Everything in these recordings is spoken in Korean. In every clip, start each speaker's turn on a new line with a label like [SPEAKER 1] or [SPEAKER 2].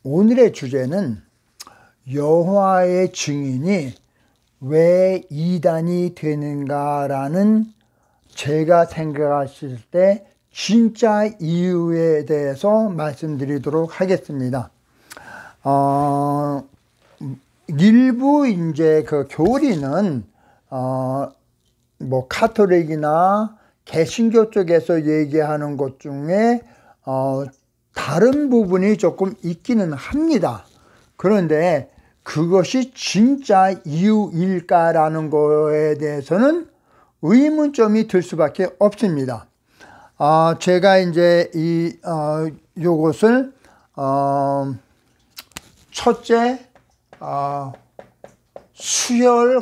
[SPEAKER 1] 오늘의 주제는 여호와의 증인이 왜 이단이 되는가라는 제가 생각했을 때 진짜 이유에 대해서 말씀드리도록 하겠습니다. 일부 이제 그 교리는 뭐 카톨릭이나 개신교 쪽에서 얘기하는 것 중에 다른 부분이 조금 있기는 합니다. 그런데 그것이 진짜 이유일까라는 거에 대해서는 의문점이 들 수밖에 없습니다. 제가 이제 요것을 첫째 수혈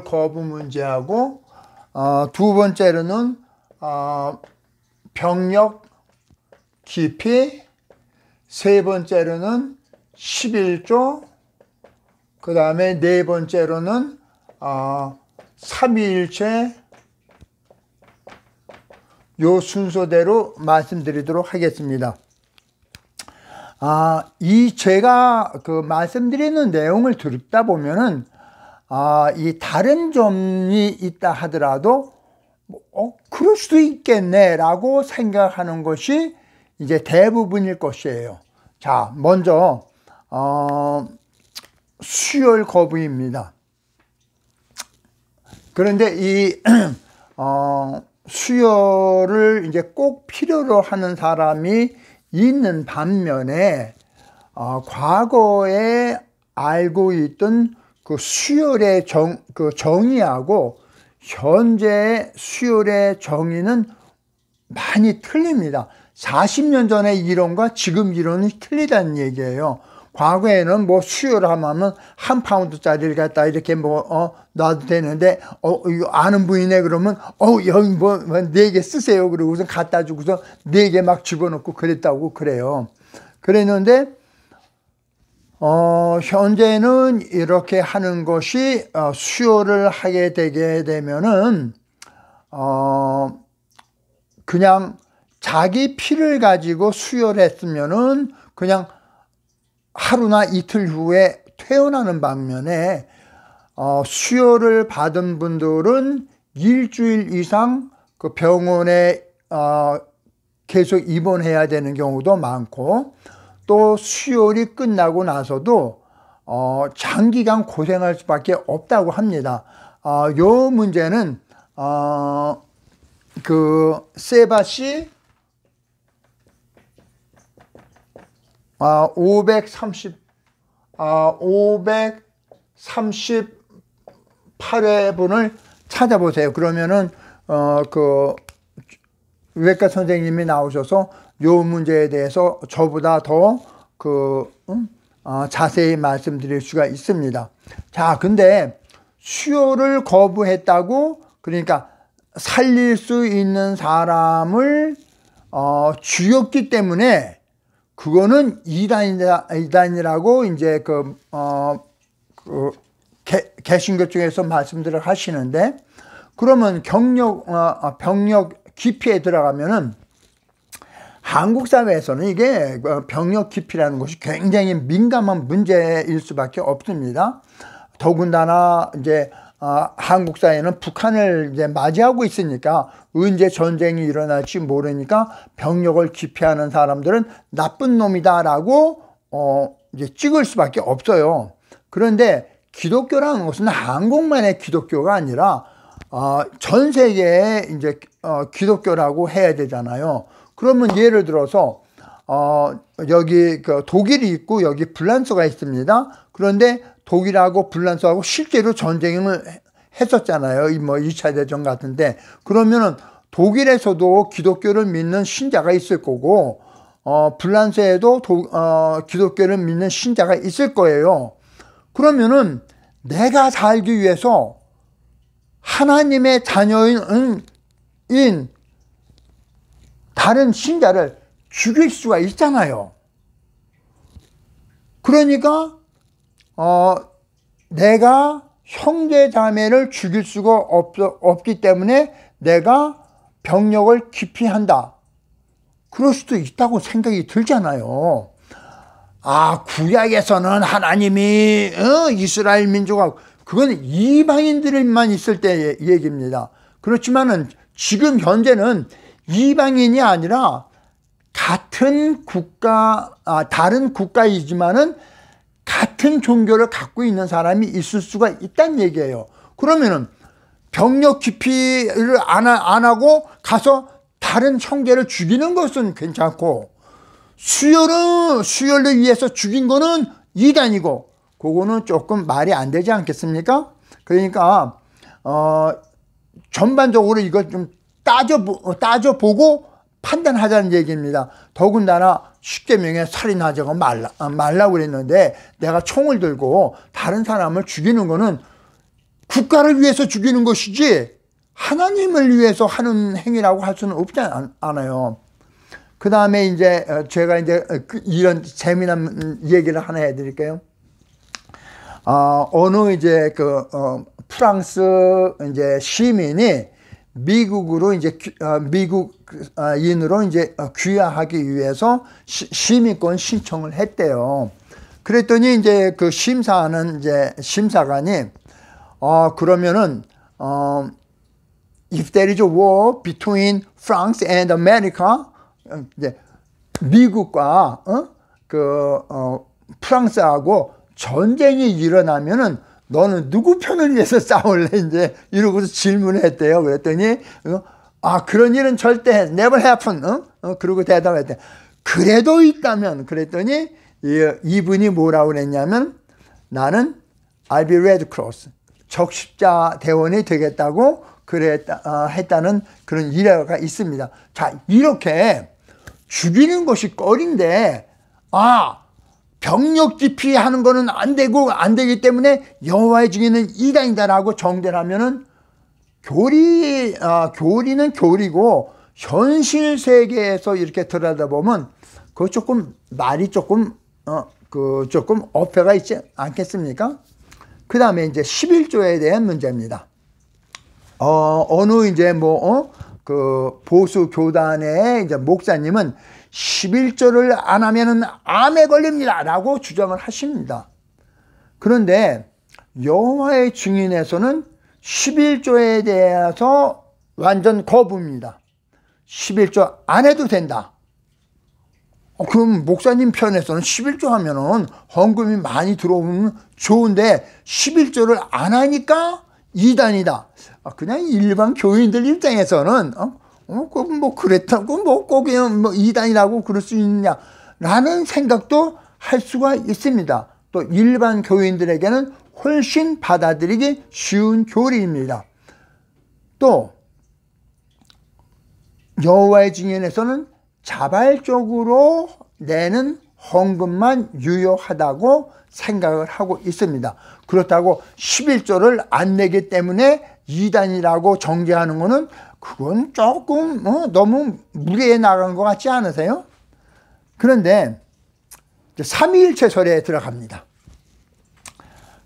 [SPEAKER 1] 거부 문제하고 두 번째로는 병력 기피, 세 번째로는 11조, 그 다음에 네 번째로는 삼위일체, 요 순서대로 말씀드리도록 하겠습니다. 제가 말씀드리는 내용을 듣다 보면은 이 다른 점이 있다 하더라도 그럴 수도 있겠네 라고 생각하는 것이 이제 대부분일 것이에요. 자, 먼저 수혈 거부입니다. 그런데 이 수혈을 이제 꼭 필요로 하는 사람이 있는 반면에 과거에 알고 있던 그 수혈의 정의하고 현재 수혈의 정의는 많이 틀립니다. 40년 전의 이론과 지금 이론이 틀리다는 얘기예요. 과거에는 뭐 수혈하면 한 파운드짜리를 갖다 이렇게 놔도 되는데 이거 아는 분이네 그러면 여기 뭐 4개 쓰세요 그러고 우선 갖다 주고서 4개 막 집어넣고 그랬다고 그래요. 그랬는데 현재는 이렇게 하는 것이 수혈을 하게 되게 되면은 그냥 자기 피를 가지고 수혈했으면은 그냥 하루나 이틀 후에 퇴원하는 반면에 수혈을 받은 분들은 일주일 이상 그 병원에 계속 입원해야 되는 경우도 많고, 또 수혈이 끝나고 나서도 장기간 고생할 수밖에 없다고 합니다. 요 문제는 그 세바시 538회분을 찾아보세요. 그러면은 그 외과 선생님이 나오셔서 요 문제에 대해서 저보다 더 자세히 말씀드릴 수가 있습니다. 자, 근데 수혈을 거부했다고 그러니까 살릴 수 있는 사람을 죽였기 때문에 그거는 이단이라고 이제 개신교 쪽에서 말씀들을 하시는데, 그러면 병력 기피에 들어가면은 한국 사회에서는 이게 병력 기피라는 것이 굉장히 민감한 문제일 수밖에 없습니다. 더군다나 이제 한국 사회는 북한을 이제 맞이하고 있으니까 언제 전쟁이 일어날지 모르니까 병력을 기피하는 사람들은 나쁜 놈이다라고 이제 찍을 수밖에 없어요. 그런데 기독교라는 것은 한국만의 기독교가 아니라 전 세계에 이제 기독교라고 해야 되잖아요. 그러면 예를 들어서 여기 독일이 있고 여기 프랑스가 있습니다. 그런데 독일하고 프랑스하고 실제로 전쟁을 했었잖아요. 뭐 2차 대전 같은데. 그러면은 독일에서도 기독교를 믿는 신자가 있을 거고, 프랑스에도 기독교를 믿는 신자가 있을 거예요. 그러면은 내가 살기 위해서 하나님의 자녀인 다른 신자를 죽일 수가 있잖아요. 그러니까 내가 형제 자매를 죽일 수가 없기 때문에 내가 병력을 기피한다. 그럴 수도 있다고 생각이 들잖아요. 아, 구약에서는 하나님이 이스라엘 민족하고, 그건 이방인들만 있을 때 얘기입니다. 그렇지만은 지금 현재는 이방인이 아니라 같은 국가, 다른 국가이지만은 같은 종교를 갖고 있는 사람이 있을 수가 있다는 얘기예요. 그러면은 병력 기피를 안 하고 가서 다른 형제를 죽이는 것은 괜찮고, 수혈을 위해서 죽인 거는 이단이고, 그거는 조금 말이 안 되지 않겠습니까? 그러니까 전반적으로 이걸 좀 따져보고 판단하자는 얘기입니다. 더군다나 십계명에 살인하지 말라고 그랬는데, 내가 총을 들고 다른 사람을 죽이는 거는 국가를 위해서 죽이는 것이지 하나님을 위해서 하는 행위라고 할 수는 없지 않아요. 그 다음에 이제 제가 이제 이런 재미난 얘기를 하나 해드릴게요. 어느 이제 프랑스 이제 시민이 미국으로 이제 미국인으로 이제 귀화하기 위해서 시민권 신청을 했대요. 그랬더니 이제 그 심사하는 이제 심사관이 그러면은 if there is a war between France and America, 이제 미국과 프랑스하고 전쟁이 일어나면은 너는 누구 편을 위해서 싸울래? 이제 이러고서 질문을 했대요. 그랬더니 그런 일은 절대 never happen. 그러고 대답했대. 그래도 있다면. 그랬더니 이분이 뭐라고 그랬냐면, 나는 I'll be Red Cross, 적십자 대원이 되겠다고 했다는 그런 일화가 있습니다. 자, 이렇게 죽이는 것이 꺼린데 병력 기피하는 거는 안 되기 때문에 여호와의 증인은 이단이다라고 정죄를 하면은 교리는 교리고 현실 세계에서 이렇게 들여다보면 그거 말이 조금 어폐가 있지 않겠습니까? 그 다음에 이제 11조에 대한 문제입니다. 어느 이제 보수 교단의 이제 목사님은 11조를 안 하면은 암에 걸립니다 라고 주장을 하십니다. 그런데 여호와의 증인에서는 11조에 대해서 완전 거부입니다. 11조 안 해도 된다. 그럼 목사님 편에서는 11조 하면은 헌금이 많이 들어오면 좋은데 11조를 안 하니까 이단이다. 그냥 일반 교인들 입장에서는 그렇다고 꼭 이단이라고 그럴 수 있느냐라는 생각도 할 수가 있습니다. 또 일반 교인들에게는 훨씬 받아들이기 쉬운 교리입니다. 또 여호와의 증인에서는 자발적으로 내는 헌금만 유효하다고 생각을 하고 있습니다. 그렇다고 11조를 안 내기 때문에 이단이라고 정죄하는 것은 그건 조금 너무 무리해 나간 것 같지 않으세요? 그런데 삼위일체설에 들어갑니다.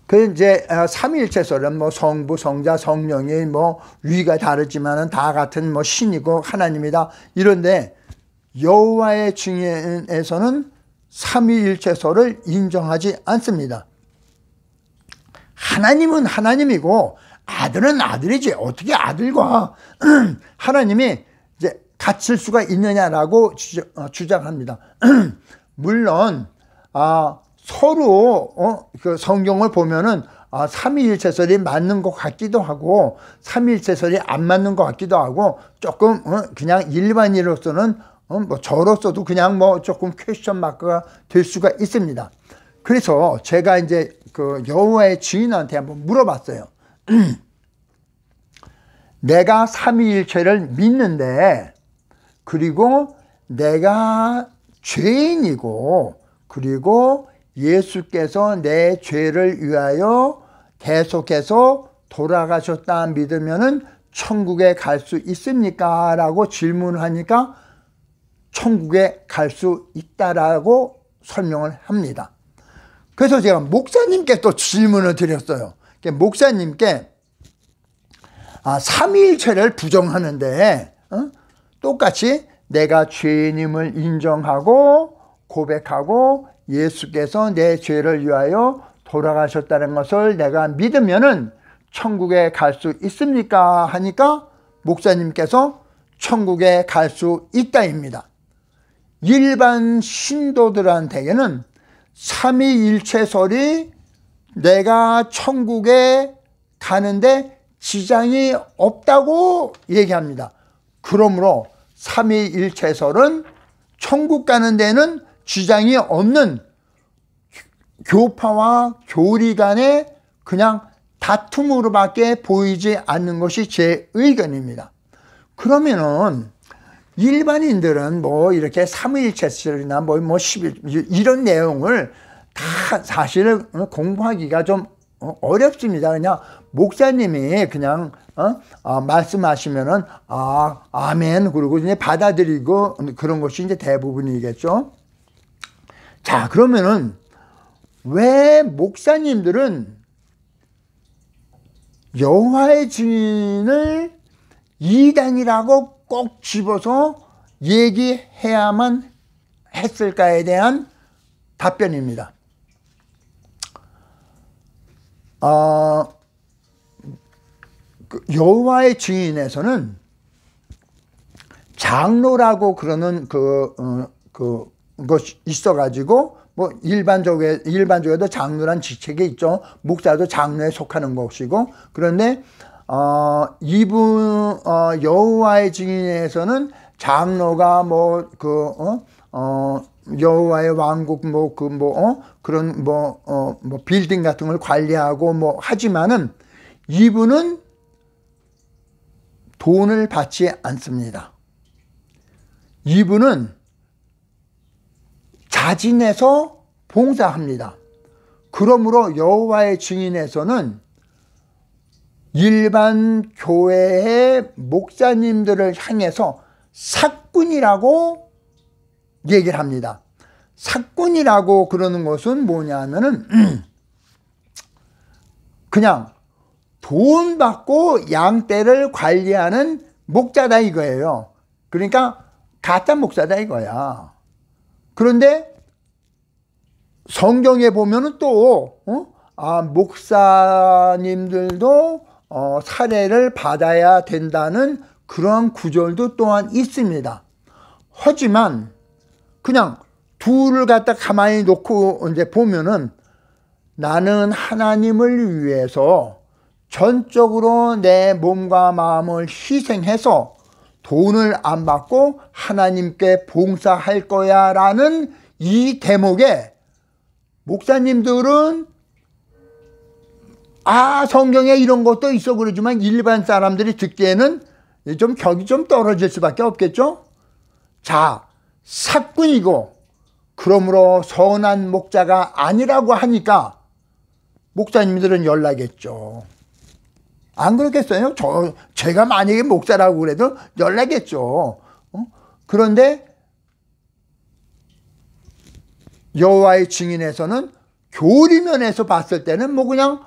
[SPEAKER 1] 그 이제 삼위일체설은 성부, 성자, 성령이 위가 다르지만은 다 같은 신이고 하나님이다 이런데, 여호와의 증인에서는 삼위일체설을 인정하지 않습니다. 하나님은 하나님이고 아들은 아들이지 어떻게 아들과 하나님이 이제 같을 수가 있느냐라고 주장합니다. 물론 서로 그 성경을 보면은 삼위일체설이 맞는 것 같기도 하고 삼위일체설이 안 맞는 것 같기도 하고, 조금 그냥 일반인으로서는 저로서도 그냥 조금 퀘스천 마크가 될 수가 있습니다. 그래서 제가 이제 그 여호와의 증인한테 한번 물어봤어요. 내가 삼위일체를 믿는데, 그리고 내가 죄인이고, 그리고 예수께서 내 죄를 위하여 계속해서 돌아가셨다 믿으면은 천국에 갈 수 있습니까? 라고 질문하니까 천국에 갈 수 있다라고 설명을 합니다. 그래서 제가 목사님께 또 질문을 드렸어요. 목사님께 삼위일체를 부정하는데 똑같이 내가 죄인임을 인정하고 고백하고 예수께서 내 죄를 위하여 돌아가셨다는 것을 내가 믿으면은 천국에 갈 수 있습니까? 하니까 목사님께서 천국에 갈 수 있다입니다. 일반 신도들한테는 삼위일체설이 내가 천국에 가는데 지장이 없다고 얘기합니다. 그러므로 삼위일체설은 천국 가는 데는 지장이 없는 교파와 교리 간의 그냥 다툼으로밖에 보이지 않는 것이 제 의견입니다. 그러면은 일반인들은 뭐 이렇게 삼위일체설이나 뭐 11 이런 내용을 다 사실은 공부하기가 좀 어렵습니다. 그냥 목사님이 그냥 말씀하시면은 아멘 그러고 이제 받아들이고 그런 것이 이제 대부분이겠죠. 자, 그러면은 왜 목사님들은 여호와의 증인을 이단이라고 꼭 집어서 얘기해야만 했을까에 대한 답변입니다. 여호와의 증인에서는 장로라고 그러는 것이 있어가지고 뭐 일반적으로도 장로란 직책이 있죠. 목사도 장로에 속하는 것이고, 그런데 여호와의 증인에서는 장로가 여호와의 왕국 그런 빌딩 같은 걸 관리하고 하지만은 이분은 돈을 받지 않습니다. 이분은 자진해서 봉사합니다. 그러므로 여호와의 증인에서는 일반 교회의 목사님들을 향해서 사꾼이라고 얘기를 합니다. 사꾼이라고 그러는 것은 뭐냐면은 그냥 돈 받고 양떼를 관리하는 목자다 이거예요. 그러니까 가짜 목사다 이거야. 그런데 성경에 보면은 또 목사님들도 살해를 받아야 된다는 그런 구절도 또한 있습니다. 하지만 그냥 둘을 갖다 가만히 놓고 이제 보면은 나는 하나님을 위해서 전적으로 내 몸과 마음을 희생해서 돈을 안 받고 하나님께 봉사할 거야 라는 이 대목에 목사님들은 성경에 이런 것도 있어 그러지만 일반 사람들이 듣기에는 좀 격이 좀 떨어질 수밖에 없겠죠. 자, 사꾼이고 그러므로 선한 목자가 아니라고 하니까 목사님들은 연락했죠. 안 그렇겠어요? 제가 만약에 목사라고 그래도 연락했죠. 그런데 여호와의 증인에서는 교리면에서 봤을 때는 그냥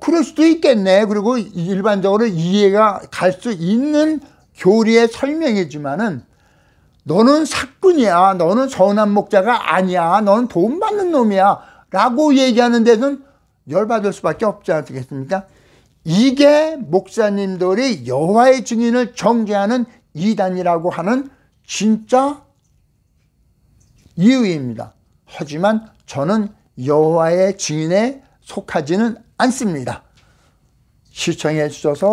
[SPEAKER 1] 그럴 수도 있겠네. 그리고 일반적으로 이해가 갈 수 있는 교리의 설명이지만은 너는 사꾼이야. 너는 선한 목자가 아니야. 너는 돈 받는 놈이야. 라고 얘기하는 데는 열받을 수밖에 없지 않겠습니까? 이게 목사님들이 여호와의 증인을 정죄하는 이단이라고 하는 진짜 이유입니다. 하지만 저는 여호와의 증인에 속하지는 않습니다. 시청해 주셔서